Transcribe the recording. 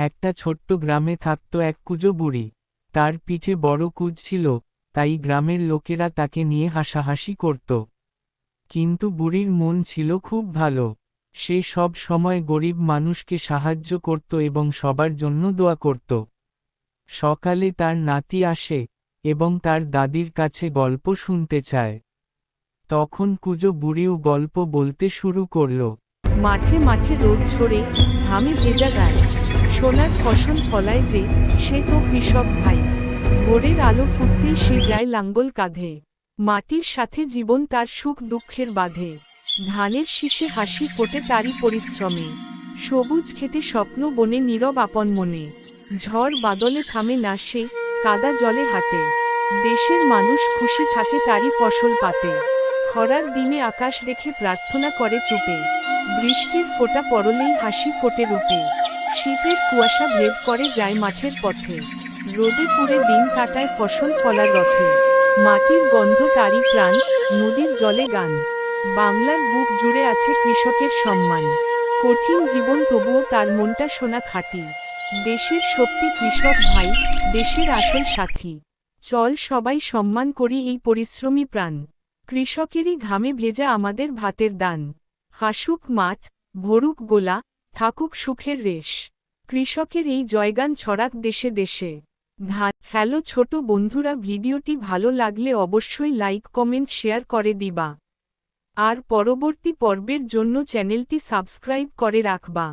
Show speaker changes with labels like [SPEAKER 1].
[SPEAKER 1] একটা ছোট্ট গ্রামে থাকত এক কুঁজো বুড়ি। তার পিঠে বড় কুঁজ ছিল, তাই গ্রামের লোকেরা তাকে নিয়ে হাসাহাসি করত। কিন্তু বুড়ির মন ছিল খুব ভালো। সে সব সময় গরিব মানুষকে সাহায্য করত এবং সবার জন্য দোয়া করত। সকালে তার নাতি আসে এবং তার দাদির কাছে গল্প শুনতে চায়। তখন কুঁজো বুড়িও গল্প বলতে শুরু করল।
[SPEAKER 2] মাঠে মাঠে রোদ ঝরে, ঘামে ভেজা গায়ে সোনার ফসল ফলায় যে, সে তো কৃষক ভাই। ভোরের আলো ফুটতেই সে যায় লাঙ্গল কাঁধে। মাটির সাথে জীবন তার সুখ দুঃখের বাঁধে। ধানের শীষে হাসি ফোটে তারই পরিশ্রমে। সবুজ খেতে স্বপ্ন বনে নীরব আপন মনে। ঝড় বাদলে থামে না সে, কাদা জলে হাঁটে। দেশের মানুষ খুশি থাকে তারই ফসল পাতে। খরার দিনে আকাশ দেখে প্রার্থনা করে চুপে। বৃষ্টির ফোঁটা পড়লেই হাসি ফোটে রূপে। শীতের কুয়াশা ভেদ করে যায় মাঠের পথে। রোদে পুড়ে দিন কাটায় ফসল ফলার রথে। মাটির গন্ধ তারই প্রাণ, নদীর জলে গান। বাংলার বুক জুড়ে আছে কৃষকের সম্মান। কঠিন জীবন তবুও তার মনটা সোনা খাঁটি। দেশের শক্তি কৃষক ভাই, দেশের আসল সাথী। চল সবাই সম্মান করি এই পরিশ্রমী প্রাণ। কৃষকেরই ঘামে ভেজা আমাদের ভাতের দান। হাসুক মাঠ, ভরুক গোলা, থাকুক সুখের রেশ। কৃষকের এই জয়গান ছড়াক দেশে দেশে। হ্যালো ছোট বন্ধুরা, ভিডিওটি ভালো লাগলে অবশ্যই লাইক কমেন্ট শেয়ার করে দিবা। আর পরবর্তী পর্বের জন্য চ্যানেলটি সাবস্ক্রাইব করে রাখবা।